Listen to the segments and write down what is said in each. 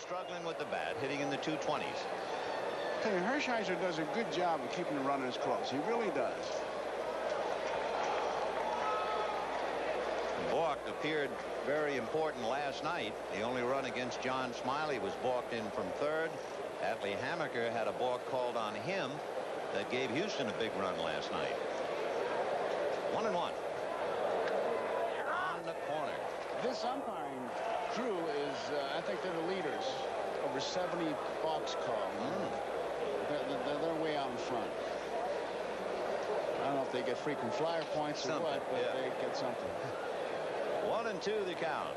struggling with the bat, hitting in the 220s. I tell you, Hershiser does a good job of keeping the runners close. He really does. Balk appeared very important last night. The only run against John Smiley was balked in from third. Atlee Hammaker had a balk called on him that gave Houston a big run last night. 1-1 on the corner. This umpiring crew is, I think they're the leaders. Over 70 balks called. They're way out in front. I don't know if they get frequent flyer points or what, but they get something. 1-2 the count.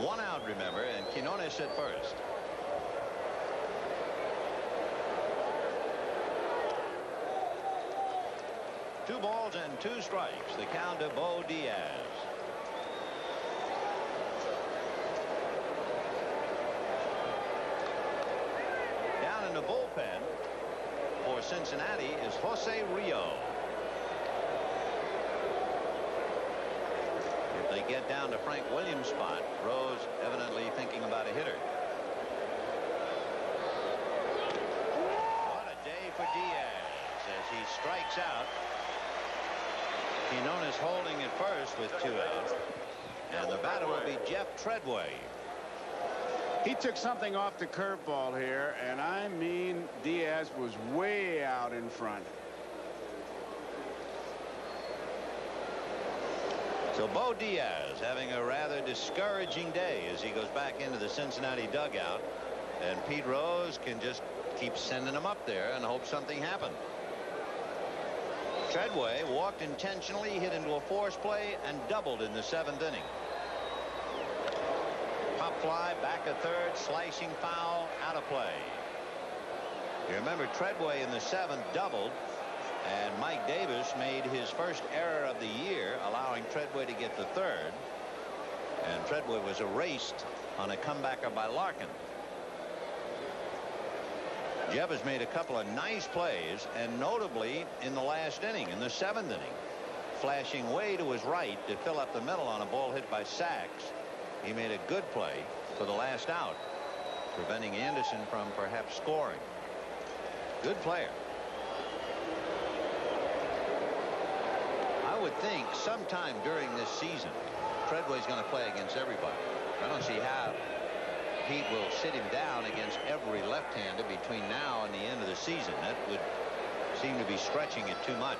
1 out, remember, and Quinones at first. Two balls and 2 strikes. The count to Bo Diaz. Down in the bullpen for Cincinnati is Jose Rijo. If they get down to Frank Williams' spot, Rose evidently thinking about a hitter. What a day for Diaz as he strikes out. Quinones holding at first with 2 outs. And the batter will be Jeff Treadway. He took something off the curveball here, and I mean, Diaz was way out in front. So Bo Diaz having a rather discouraging day as he goes back into the Cincinnati dugout, and Pete Rose can just keep sending him up there and hope something happens. Treadway walked intentionally, hit into a force play, and doubled in the 7th inning. Pop fly back to third, slicing foul, out of play. You remember Treadway in the 7th doubled, and Mike Davis made his first error of the year, allowing Treadway to get to third, and Treadway was erased on a comebacker by Larkin. Jeff has made a couple of nice plays, and notably in the last inning, in the 7th inning, flashing way to his right to fill up the middle on a ball hit by Sachs. He made a good play for the last out, preventing Anderson from perhaps scoring. Good player. I would think sometime during this season, Treadway's going to play against everybody. I don't see how Pete will sit him down against every left-hander between now and the end of the season. That would seem to be stretching it too much.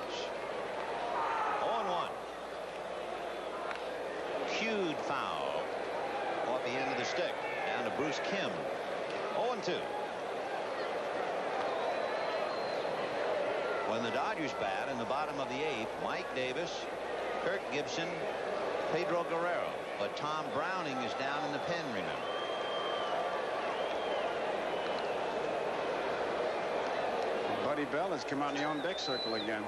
0-1. Huge foul off the end of the stick down to Bruce Kim. 0-2. When the Dodgers bat in the bottom of the 8th, Mike Davis, Kirk Gibson, Pedro Guerrero, but Tom Browning is down in the pen, remember. Buddy Bell has come out in the on-deck circle again.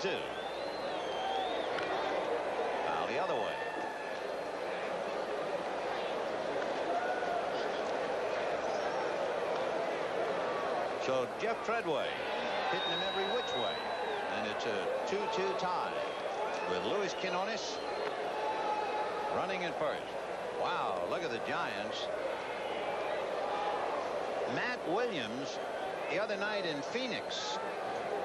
Two. Foul the other way. So Jeff Treadway hitting him every which way, and it's a 2-2 tie with Luis Quinones running in first. Wow, look at the Giants. Matt Williams the other night in Phoenix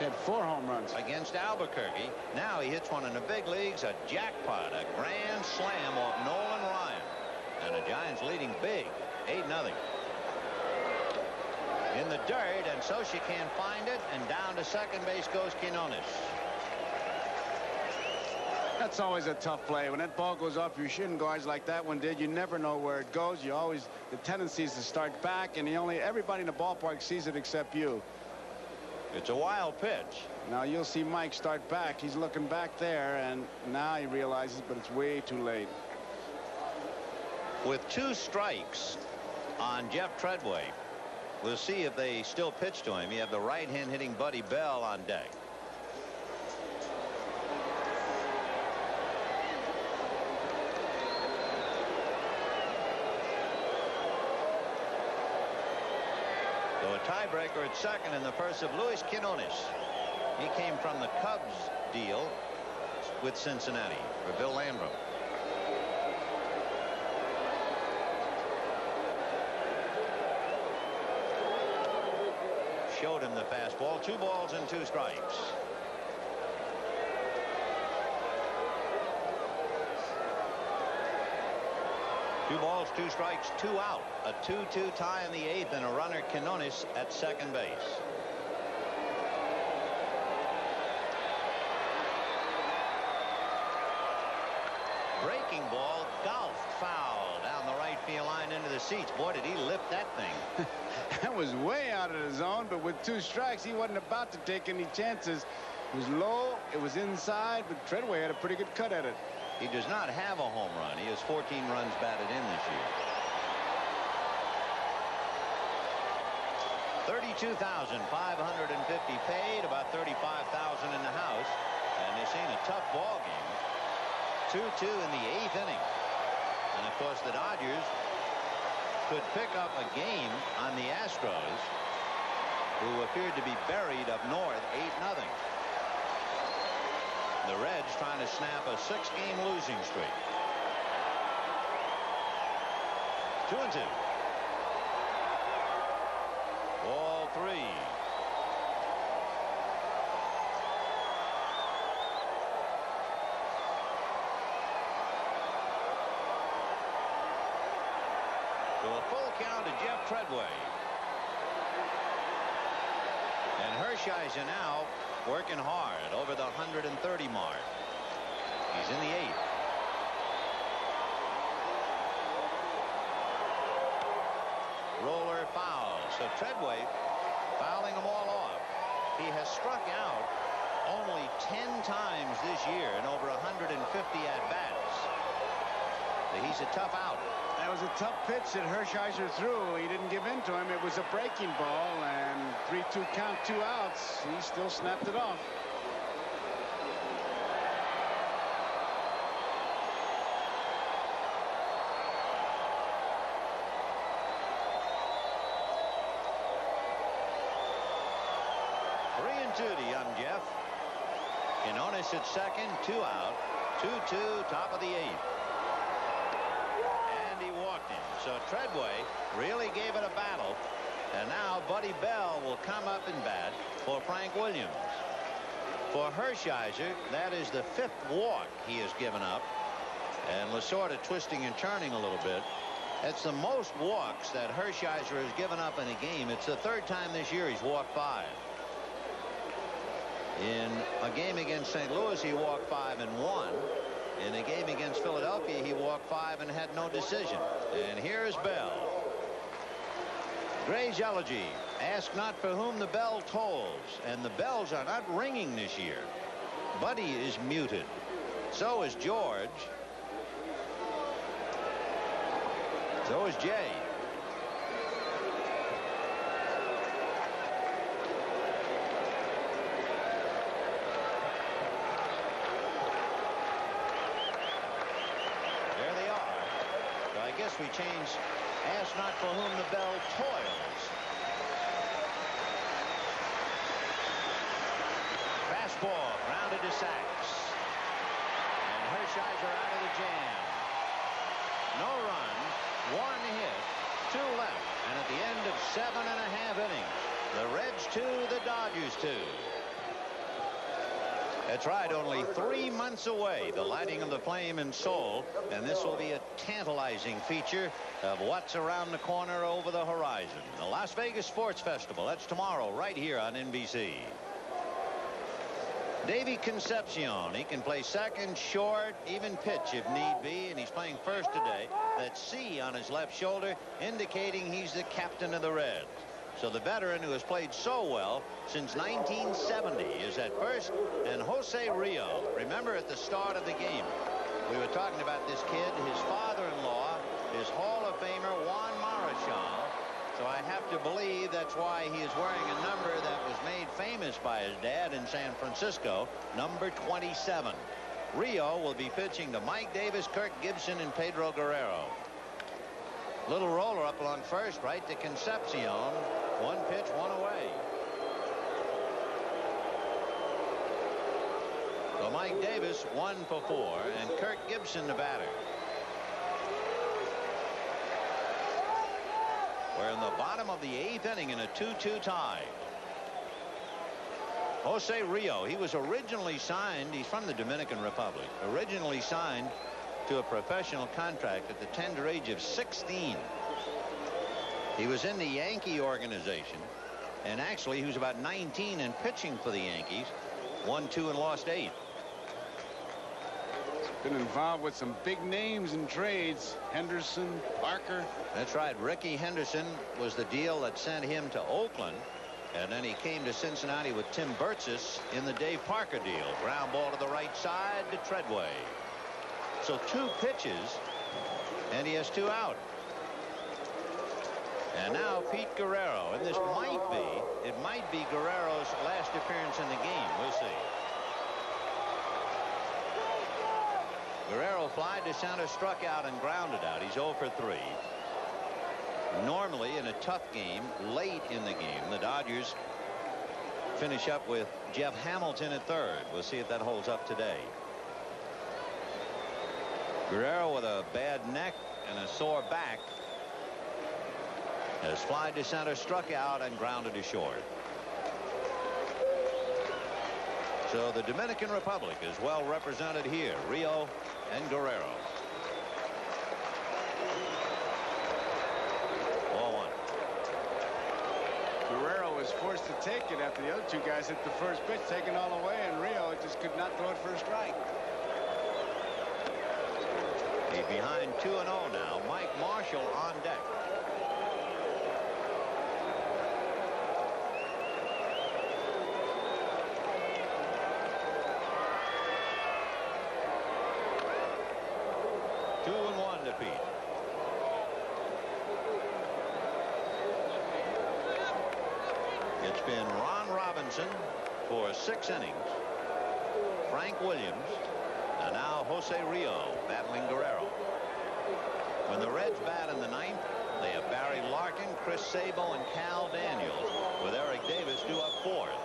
had 4 home runs against Albuquerque. Now he hits one in the big leagues, a jackpot, a grand slam off Nolan Ryan, and the Giants leading big, 8-0. In the dirt, and Socha can't find it, and down to second base goes Quinones. That's always a tough play. When that ball goes up, you shouldn't go eyes like that one did. You never know where it goes. You always, the tendency is to start back, and everybody in the ballpark sees it except you. It's a wild pitch. Now you'll see Mike start back. He's looking back there, and now he realizes, but it's way too late. With 2 strikes on Jeff Treadway, we'll see if they still pitch to him. You have the right-hand hitting Buddy Bell on deck. So a tiebreaker at second in the purse of Luis Quinones. He came from the Cubs deal with Cincinnati for Bill Lambro. Showed him the fastball. 2 balls and 2 strikes. Two balls, 2 strikes, 2 out. A 2-2 tie in the 8th, and a runner, Quinones, at second base. Breaking ball, golfed foul down the right field line into the seats. Boy, did he lift that thing. That was way out of the zone, but with 2 strikes, he wasn't about to take any chances. It was low, it was inside, but Treadway had a pretty good cut at it. He does not have a home run. He has 14 runs batted in this year. 32,550 paid, about 35,000 in the house, and they've seen a tough ball game. 2-2 in the 8th inning, and of course the Dodgers could pick up a game on the Astros, who appeared to be buried up north 8-0. The Reds trying to snap a 6-game losing streak. 2-2. Ball 3. So a full count to Jeff Treadway. And Hershiser now working hard over the 130 mark. He's in the 8th. Roller foul. So Treadway fouling them all off. He has struck out only 10 times this year in over 150 at-bats. So he's a tough out. That was a tough pitch that Hershiser threw. He didn't give in to him. It was a breaking ball, and 3-2 count, 2 outs. He still snapped it off. Three and 2 to young Jeff. Quinones at second, 2 out. 2-2, top of the 8th. So Treadway really gave it a battle, and now Buddy Bell will come up and bat for Frank Williams. For Hershiser, that is the 5th walk he has given up, and Lasorda twisting and turning a little bit. That's the most walks that Hershiser has given up in a game. It's the 3rd time this year he's walked 5. In a game against St. Louis, he walked 5 and 1. In a game against Philadelphia, he walked 5 and had no decision. And here's Bell. Gray's elegy. Ask not for whom the bell tolls. And the bells are not ringing this year. Buddy is muted. So is George. So is Jay. We change ask not for whom the bell toils. Fastball grounded to Sachs, and Hershiser out of the jam. No runs, 1 hit, 2 left, and at the end of 7.5 innings, the Reds 2, the Dodgers 2. That's right, only 3 months away, the lighting of the flame in Seoul, and this will be a tantalizing feature of what's around the corner over the horizon. The Las Vegas Sports Festival, that's tomorrow right here on NBC. Davey Concepcion, he can play second, short, even pitch if need be, and he's playing first today. That C on his left shoulder indicating he's the captain of the Reds. So the veteran who has played so well since 1970 is at first, and Jose Rijo. Remember at the start of the game, we were talking about this kid, his father-in-law, his Hall of Famer Juan Marichal. So I have to believe that's why he is wearing a number that was made famous by his dad in San Francisco, number 27. Rijo will be pitching to Mike Davis, Kirk Gibson, and Pedro Guerrero. Little roller up along first, right to Concepcion. 1 pitch, 1 away. Mike Davis 1 for 4, and Kirk Gibson the batter. We're in the bottom of the 8th inning in a 2-2 tie. Jose Rijo, he was originally signed, he's from the Dominican Republic, originally signed to a professional contract at the tender age of 16. He was in the Yankee organization, and actually he was about 19 and pitching for the Yankees. Won 2 and lost 8. Been involved with some big names in trades. Henderson, Parker. That's right. Ricky Henderson was the deal that sent him to Oakland, and then he came to Cincinnati with Tim Burtsis in the Dave Parker deal. Ground ball to the right side to Treadway. So 2 pitches, and he has 2 out. And now Pete Guerrero, and this might be Guerrero's last appearance in the game. We'll see. Guerrero fly to center, struck out and grounded out. He's 0 for 3. Normally in a tough game late in the game, the Dodgers finish up with Jeff Hamilton at third. We'll see if that holds up today. Guerrero with a bad neck and a sore back has fly to center, struck out and grounded to short. So the Dominican Republic is well represented here. Rijo and Guerrero. 0-1. Guerrero was forced to take it after the other 2 guys hit the first pitch, taken all the way, and Rijo just could not throw it for a strike. He's behind 2-0 now. Mike Marshall on deck. It's been Ron Robinson for 6 innings, Frank Williams, and now Jose Rijo battling Guerrero. When the Reds bat in the 9th, they have Barry Larkin, Chris Sabo, and Cal Daniels, with Eric Davis due up 4th.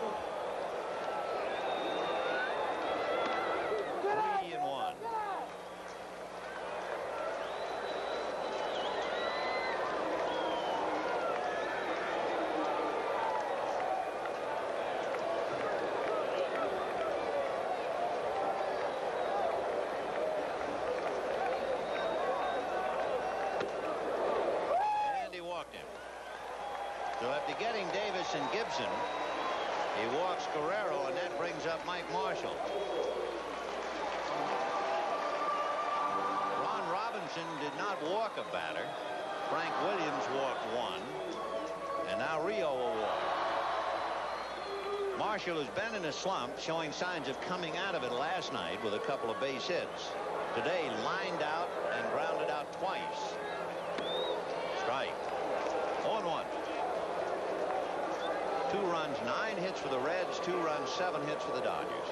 3-1. So after getting Davis and Gibson, he walks Guerrero, and that brings up Mike Marshall. Ron Robinson did not walk a batter. Frank Williams walked 1, and now Rijo will walk. Marshall has been in a slump, showing signs of coming out of it last night with a couple of base hits. Today lined out and grounded out twice. Strike. 0-1. 2 runs, 9 hits for the Reds, 2 runs, 7 hits for the Dodgers.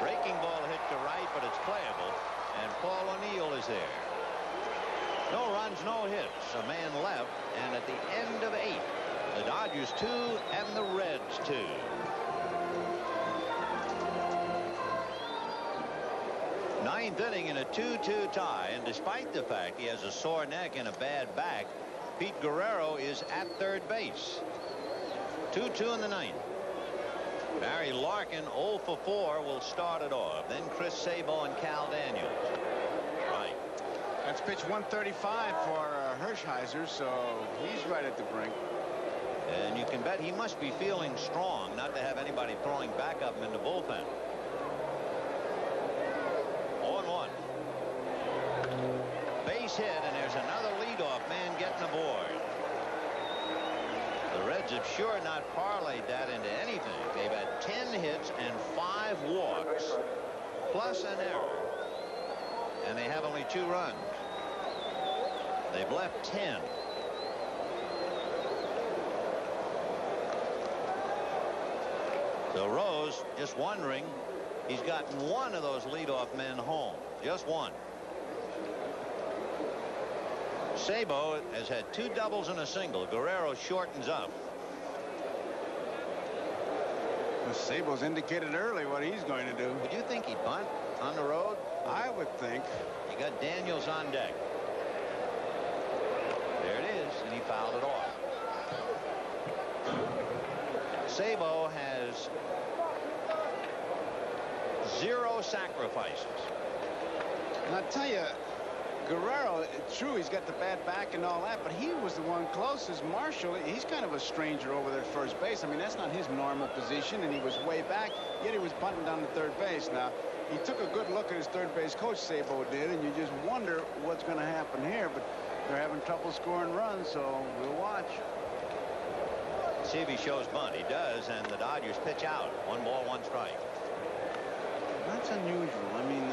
Breaking ball hit to right, but it's playable, and Paul O'Neill is there. No runs, no hits, a man left, and at the end of 8, the Dodgers 2 and the Reds 2. Ninth inning in a 2-2 tie, and despite the fact he has a sore neck and a bad back, Pete Guerrero is at third base. 2-2 in the 9th. Barry Larkin 0 for 4 will start it off. Then Chris Sabo and Cal Daniels. Right. That's pitch 135 for Hershiser, so he's right at the brink. And you can bet he must be feeling strong not to have anybody throwing back up him in the bullpen. 0-1. Base hit, and there's another leadoff man getting aboard. The Reds have sure not parlayed that into anything. They've had 10 hits and 5 walks, plus an error, and they have only 2 runs. They've left 10. So Rose just wondering. He's gotten one of those leadoff men home. Just one. Sabo has had 2 doubles and a single. Guerrero shortens up. Well, Sabo's indicated early what he's going to do. Would you think he'd bunt on the road? I would think. You got Daniels on deck. There it is, and he fouled it off. Sabo has 0 sacrifices. And I tell you, Guerrero, it's true he's got the bad back and all that, but he was the one closest. Marshall, he's kind of a stranger over there at first base. I mean, that's not his normal position, and he was way back, yet he was bunting down to third base. Now, he took a good look at his third base coach, Sabo did, and you just wonder what's going to happen here, but they're having trouble scoring runs, so we'll watch. See if he shows bunt. He does, and the Dodgers pitch out. 1 ball, 1 strike. That's unusual. I mean,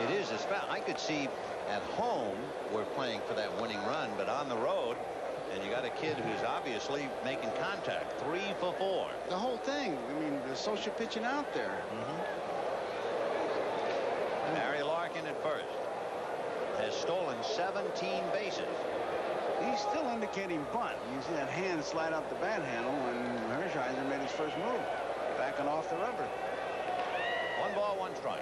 it is a spell. I could see at home we're playing for that winning run, but on the road, and you got a kid who's obviously making contact. 3 for 4. the whole thing. I mean, the social pitching out there. Barry Larkin at first has stolen 17 bases. He's still indicating bunt. You see that hand slide out the bat handle when Hershiser made his first move, backing off the rubber. 1 ball, 1 strike.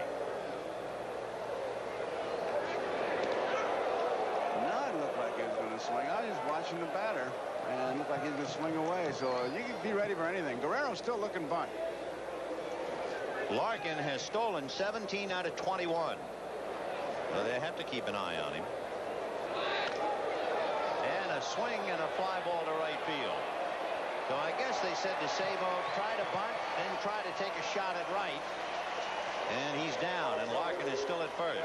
No, it looked like he was going to swing. I was just watching the batter, and it looked like he was going to swing away. So you can be ready for anything. Guerrero's still looking bunt. Larkin has stolen 17 out of 21. So they have to keep an eye on him. And a swing and a fly ball to right field. So I guess they said to Sabo, try to bunt, then try to take a shot at right. And he's down, and Larkin is still at first.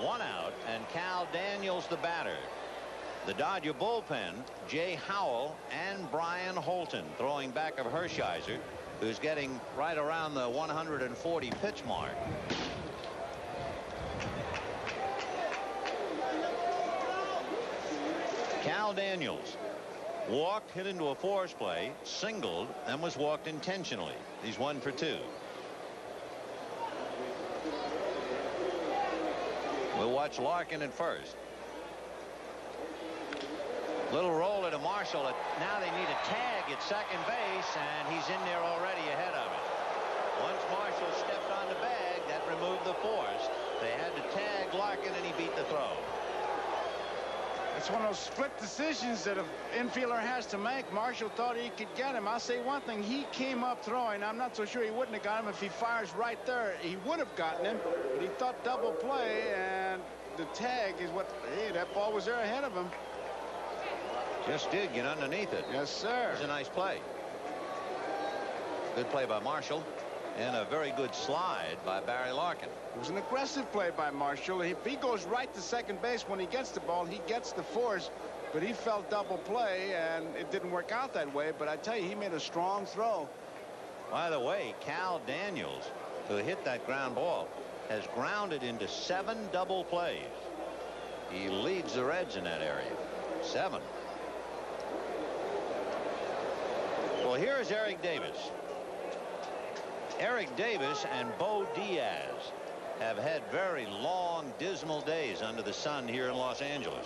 1 out, and Cal Daniels the batter. The Dodger bullpen, Jay Howell and Brian Holton throwing back of Hershiser, who's getting right around the 140 pitch mark. Cal Daniels walked, hit into a force play, singled, and was walked intentionally. He's 1 for 2. We'll watch Larkin at first. Little roller to Marshall. Now they need a tag at second base, and he's in there already ahead of it. Once Marshall stepped on the bag, that removed the force. They had to tag Larkin, and he beat the throw. It's one of those split decisions that an infielder has to make. Marshall thought he could get him. I'll say one thing. He came up throwing. I'm not so sure he wouldn't have got him if he fires right there. He would have gotten him, but he thought double play, and the tag is what, hey, that ball was there ahead of him. Just did get underneath it. Yes, sir. It was a nice play. Good play by Marshall, and a very good slide by Barry Larkin. It was an aggressive play by Marshall. If he goes right to second base when he gets the ball, he gets the force, but he felt double play, and it didn't work out that way. But I tell you, he made a strong throw. By the way, Cal Daniels, who hit that ground ball, has grounded into 7 double plays. He leads the Reds in that area. 7. Well, here's Eric Davis. Eric Davis and Bo Diaz have had very long, dismal days under the sun here in Los Angeles.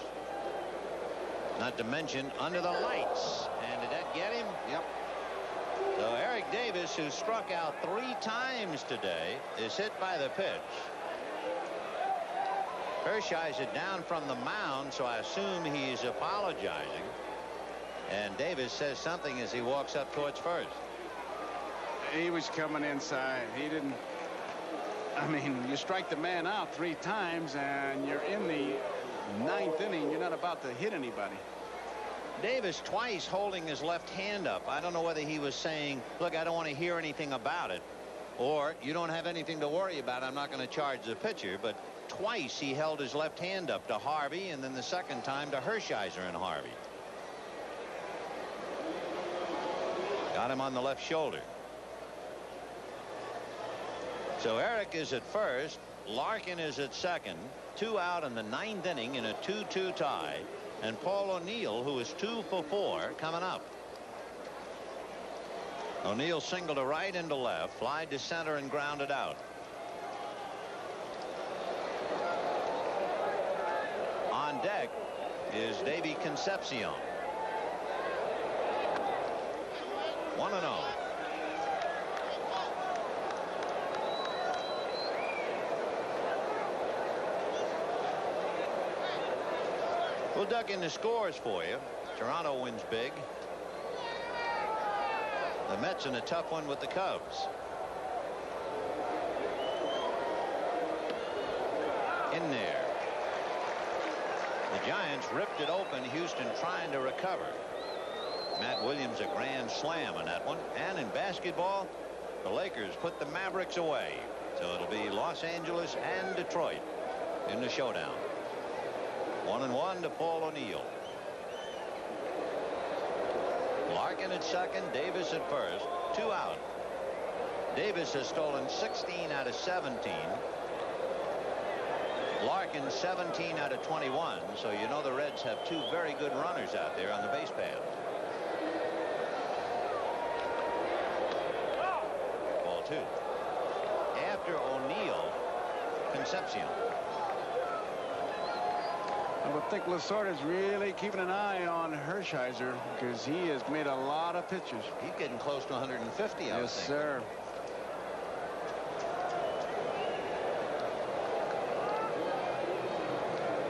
Not to mention under the lights. And did that get him? Yep. So Eric Davis, who struck out 3 times today, is hit by the pitch. Hershiser down from the mound, so I assume he's apologizing. And Davis says something as he walks up towards first. He was coming inside. He didn't. I mean, you strike the man out 3 times, and you're in the 9th inning. You're not about to hit anybody. Davis twice holding his left hand up. I don't know whether he was saying, look, I don't want to hear anything about it, or you don't have anything to worry about. I'm not going to charge the pitcher. But twice he held his left hand up to Harvey, and then the second time to Hershiser and Harvey. Got him on the left shoulder. So Eric is at first. Larkin is at second. 2 out in the 9th inning in a 2-2 tie. And Paul O'Neill, who is 2 for 4, coming up. O'Neill singled to right and to left, flied to center and grounded out. On deck is Davy Concepcion. 1-0. We'll duck in the scores for you. Toronto wins big. The Mets in a tough one with the Cubs. In there. The Giants ripped it open. Houston trying to recover. Matt Williams a grand slam on that one. And in basketball, the Lakers put the Mavericks away. So it'll be Los Angeles and Detroit in the showdown. 1-1 to Paul O'Neill. Larkin at second, Davis at first. 2 out. Davis has stolen 16 out of 17. Larkin 17 out of 21. So you know the Reds have 2 very good runners out there on the base path. Ball 2. After O'Neill, Concepcion. I would think Lasorda's really keeping an eye on Hershiser because he has made a lot of pitches. He's getting close to 150. Yes, sir.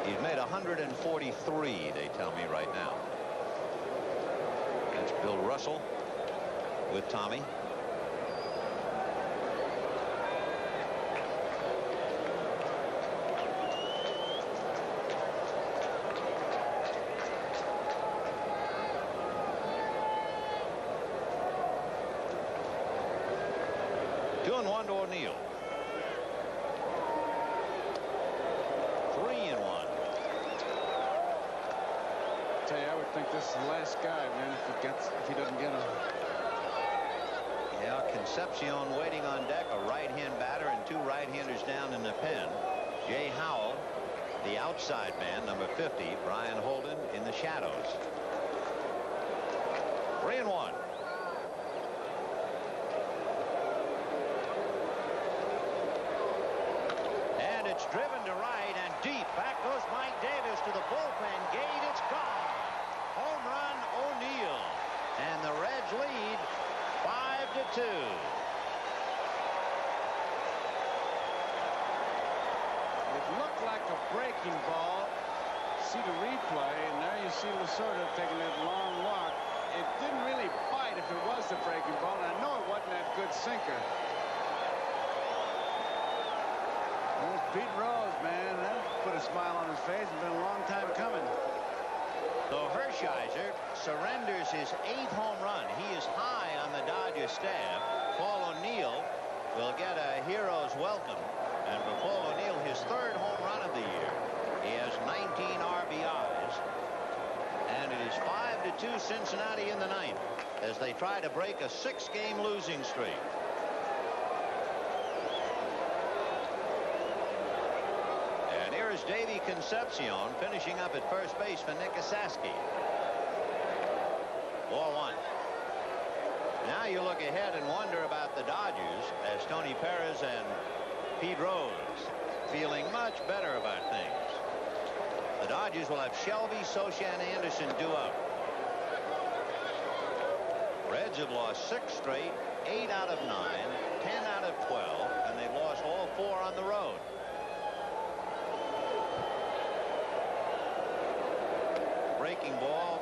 He's made 143, they tell me right now. That's Bill Russell with Tommy. Two and one to O'Neill. 3-1. Tell you, I would think this is the last guy, man, if he doesn't get him. Yeah, Concepcion waiting on deck, a right-hand batter and 2 right-handers down in the pen. Jay Howell, the outside man, number 50. Brian Holden in the shadows. 3-1. And it's driven to right and deep. Back goes Mike Davis to the bullpen gate. It's gone. Home run O'Neill. And the Reds lead 5-2. It looked like a breaking ball. See the replay, and there you see Lasorda taking that long walk. It didn't really bite if it was the breaking ball, and I know it wasn't that good sinker. Oh, Pete Rose, man, that put a smile on his face. It's been a long time coming. So Hershiser surrenders his 8th home run. He is high on the Dodgers staff. Paul O'Neill will get a hero's welcome. And for Paul O'Neill, his 3rd home run of the year. He has 19 RBIs. And it is 5-2 Cincinnati in the 9th as they try to break a 6-game losing streak. And here is Davy Concepcion finishing up at first base for Nick Asaski. 4-1. Now you look ahead and wonder about the Dodgers as Tony Perez and Pete Rose feeling much better about things. The Dodgers will have Shelby, Socha, and Anderson due up. Reds have lost 6 straight, 8 out of 9, 10 out of 12, and they've lost all 4 on the road. Breaking ball.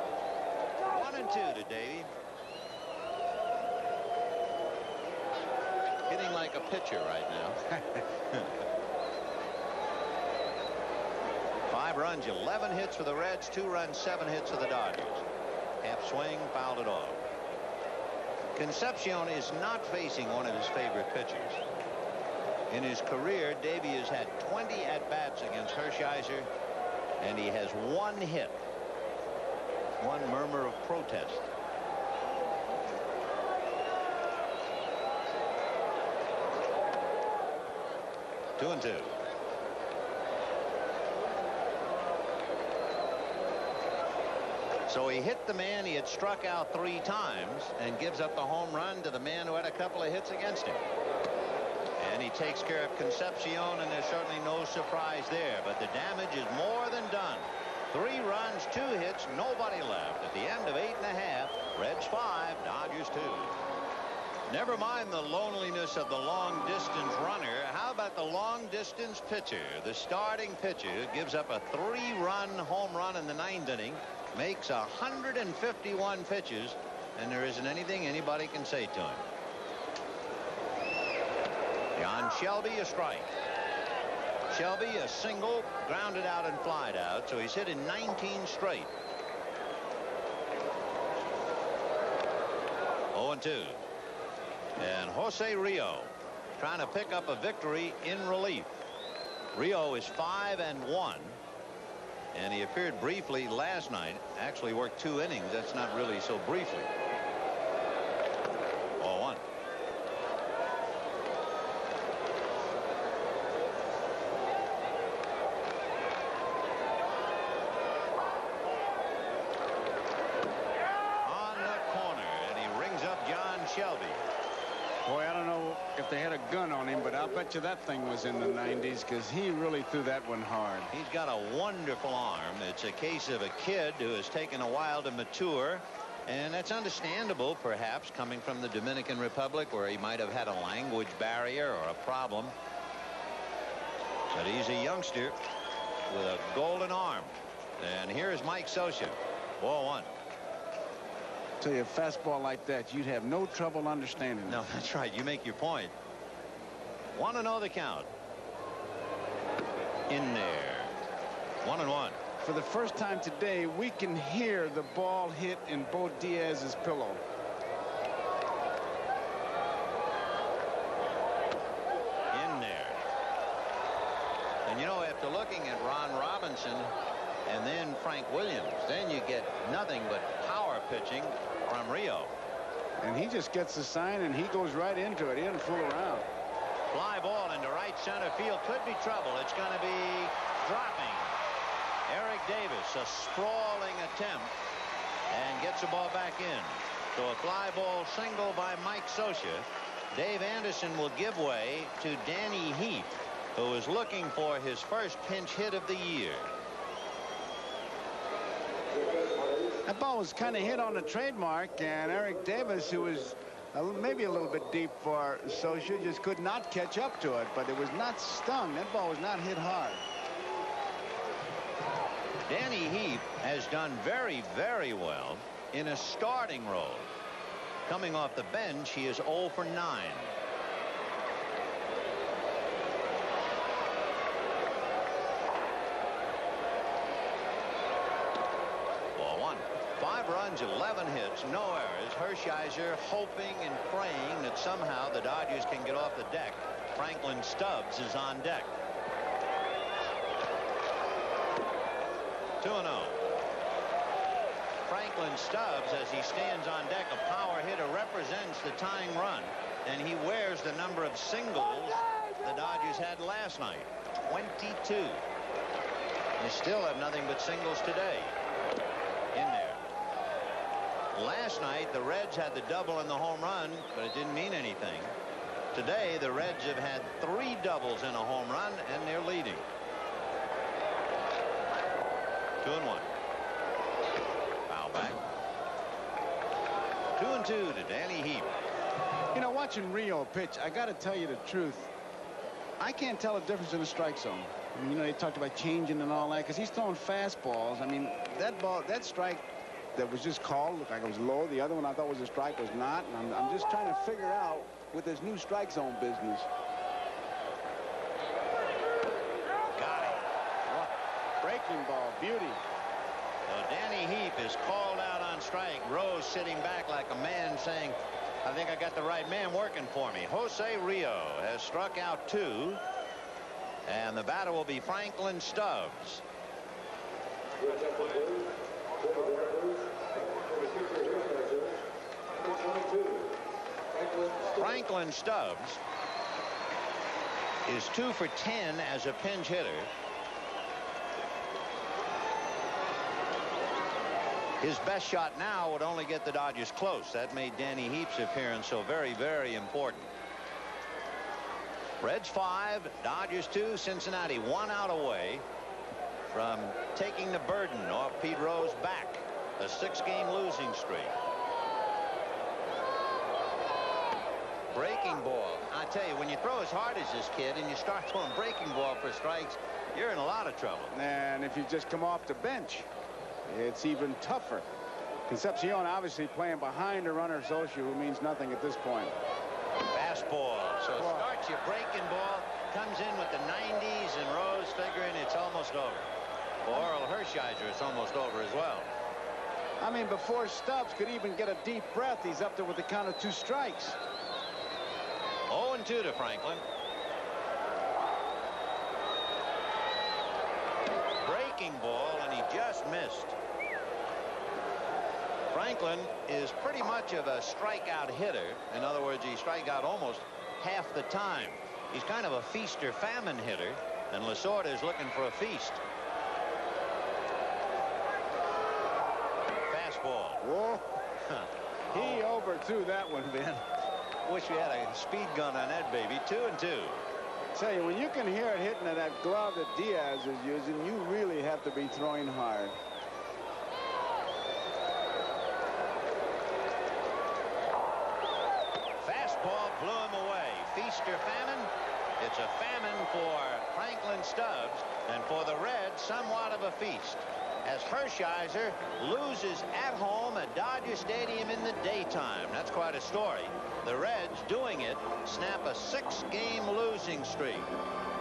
1-2 to Davy. Hitting like a pitcher right now. 5 runs, 11 hits for the Reds, 2 runs, 7 hits for the Dodgers. Half swing, fouled it off. Concepcion is not facing one of his favorite pitchers. In his career, Davy has had 20 at-bats against Hershiser, and he has 1 hit. 1 murmur of protest. Two and 2. So he hit the man he had struck out 3 times and gives up the home run to the man who had a couple of hits against him. And he takes care of Concepcion, and there's certainly no surprise there. But the damage is more than done. 3 runs, 2 hits, nobody left. At the end of 8 1/2, Reds 5, Dodgers 2. Never mind the loneliness of the long-distance runner. How about the long-distance pitcher? The starting pitcher gives up a 3-run home run in the 9th inning, makes 151 pitches, and there isn't anything anybody can say to him. John Shelby, a strike. Shelby, a single, grounded out and flied out, so he's hit in 19 straight. 0-2. And Jose Rijo trying to pick up a victory in relief. Rijo is 5-1, and he appeared briefly last night. Actually worked 2 innings. That's not really so briefly. 0-1. On the corner, and he rings up John Shelby. Boy, I don't know if they had a gun on him, but I'll bet you that thing was in the 90s, because he really threw that one hard. He's got a wonderful arm. It's a case of a kid who has taken a while to mature, and that's understandable, perhaps, coming from the Dominican Republic, where he might have had a language barrier or a problem. But he's a youngster with a golden arm. And here's Mike Scioscia. 0-1. Tell you, a fastball like that, you'd have no trouble understanding it. No, that's right. You make your point. 1-0 the count. In there. 1-1. For the first time today, we can hear the ball hit in Bo Diaz's pillow. In there. And you know, after looking at Ron Robinson and then Frank Williams, then you get nothing but power pitching from Rijo. And he just gets the sign and he goes right into it. He doesn't fool around. Fly ball into right center field. Could be trouble. It's going to be dropping. Eric Davis, a sprawling attempt, and gets the ball back in. So a fly ball single by Mike Scioscia. Dave Anderson will give way to Danny Heath, who is looking for his first pinch hit of the year. That ball was kind of hit on the trademark, and Eric Davis, who was maybe a little bit deep for Scioscia, just could not catch up to it, but it was not stung. That ball was not hit hard. Danny Heath has done very, very well in a starting role. Coming off the bench, he is 0 for 9. Ball 1. 5 runs, 11 hits, no errors. Hershiser hoping and praying that somehow the Dodgers can get off the deck. Franklin Stubbs is on deck. 2-0. Franklin Stubbs, as he stands on deck, a power hitter, represents the tying run, and he wears the number of singles the Dodgers had last night, 22. They still have nothing but singles today. In there. Last night the Reds had the double and the home run, but it didn't mean anything. Today the Reds have had 3 doubles and a home run, and they're leading. 2-1. Foul back. 2-2 to Danny Heath. You know, watching Rijo pitch, I got to tell you the truth. I can't tell the difference in the strike zone. I mean, you know, they talked about changing and all that, because he's throwing fastballs. I mean, that strike that was just called looked like it was low. The other one I thought was a strike, was not. And I'm just trying to figure out with this new strike zone business. Got it. Breaking ball, beauty. So Danny Heath is called out on strike. Rose sitting back like a man saying, I think I got the right man working for me. Jose Rijo has struck out 2, and the batter will be Franklin Stubbs. Franklin Stubbs is 2 for 10 as a pinch hitter. His best shot now would only get the Dodgers close. That made Danny Heap's appearance so very, very important. Reds 5, Dodgers 2, Cincinnati 1 out away from taking the burden off Pete Rose's back. A 6-game losing streak. Breaking ball. I tell you, when you throw as hard as this kid and you start throwing breaking ball for strikes, you're in a lot of trouble. And if you just come off the bench, it's even tougher. Concepcion obviously playing behind a runner Socia, who means nothing at this point. Fastball. So it starts your breaking ball, comes in with the 90s, and Rose figuring it's almost over. For Oral Hershiser, it's almost over as well. I mean, before Stubbs could even get a deep breath, he's up there with the count of 2 strikes. 0-2 to Franklin. Breaking ball, and he just missed. Franklin is pretty much of a strikeout hitter. In other words, he strikes out almost half the time. He's kind of a feast or famine hitter, and Lasorda is looking for a feast. Fastball. Whoa. He overthrew that one, Ben. Wish we had a speed gun on that baby. 2-2. Tell you, when you can hear it hitting at that glove that Diaz is using, you really have to be throwing hard. Fastball blew him away. Feast or famine? It's a famine for Franklin Stubbs, and for the Reds, somewhat of a feast, as Hershiser loses at home at Dodger Stadium in the daytime. That's quite a story. The Reds, doing it, snap a 6-game losing streak.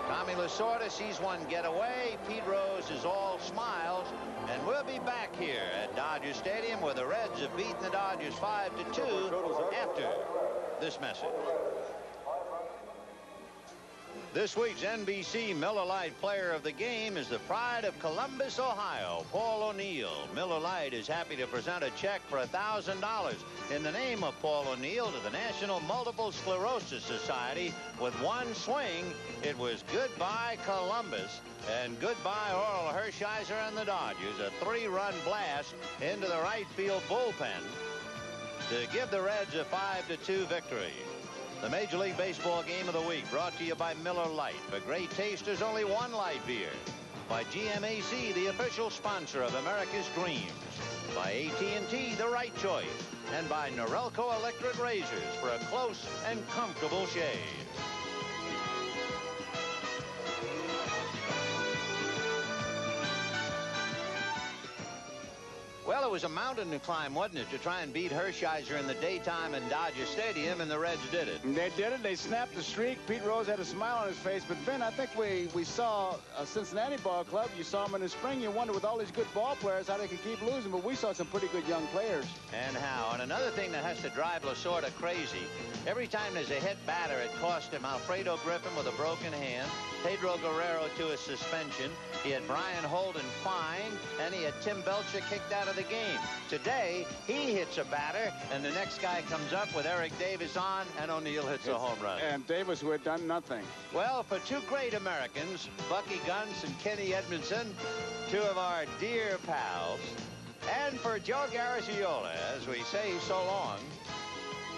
Tommy Lasorda sees one get away. Pete Rose is all smiles, and we'll be back here at Dodger Stadium, where the Reds have beaten the Dodgers 5-2 after this message. This week's NBC Miller Lite Player of the Game is the pride of Columbus, Ohio, Paul O'Neill. Miller Lite is happy to present a check for $1,000 in the name of Paul O'Neill to the National Multiple Sclerosis Society. With one swing, it was goodbye Columbus and goodbye Oral Hershiser and the Dodgers. A 3-run blast into the right field bullpen to give the Reds a 5-2 victory. The Major League Baseball Game of the Week brought to you by Miller Lite. For great taste, there's only one light beer. By GMAC, the official sponsor of America's Dreams. By AT&T, the right choice. And by Norelco Electric Razors for a close and comfortable shave. Well, it was a mountain to climb, wasn't it, to try and beat Hershiser in the daytime in Dodger Stadium, and the Reds did it. They did it. They snapped the streak. Pete Rose had a smile on his face. But, Ben, I think we saw a Cincinnati ball club. You saw them in the spring. You wonder, with all these good ball players, how they can keep losing. But we saw some pretty good young players. And how. And another thing that has to drive Lasorda crazy, every time there's a hit batter, it cost him Alfredo Griffin with a broken hand, Pedro Guerrero to a suspension. He had Brian Holden fined, and he had Tim Belcher kicked out of the game. Today, he hits a batter, and the next guy comes up with Eric Davis on, and O'Neill hits a home run. And Davis, who had done nothing. Well, for 2 great Americans, Bucky Gunts and Kenny Edmondson, 2 of our dear pals, and for Joe Garagiola, as we say so long,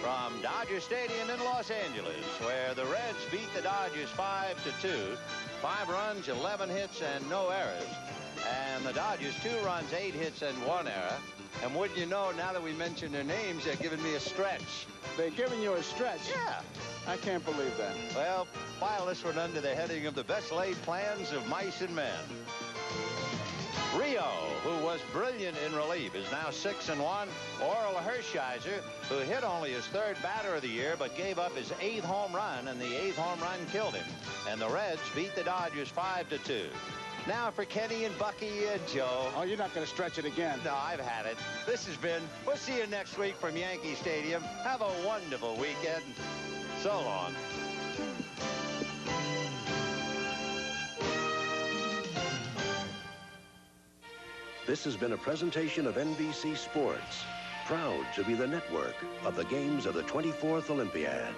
from Dodger Stadium in Los Angeles, where the Reds beat the Dodgers 5-2, 5 runs, 11 hits, and no errors. And the Dodgers 2 runs, 8 hits, and 1 error. And wouldn't you know, now that we mention their names, they're giving me a stretch. They're giving you a stretch? Yeah. I can't believe that. Well, file this one under the heading of the best laid plans of mice and men. Rijo, who was brilliant in relief, is now 6-1. Oral Hershiser, who hit only his 3rd batter of the year, but gave up his 8th home run, and the 8th home run killed him. And the Reds beat the Dodgers 5-2. Now for Kenny and Bucky and Joe. Oh, you're not going to stretch it again. No, I've had it. This has been. We'll see you next week from Yankee Stadium. Have a wonderful weekend. So long. This has been a presentation of NBC Sports, proud to be the network of the games of the 24th Olympiad.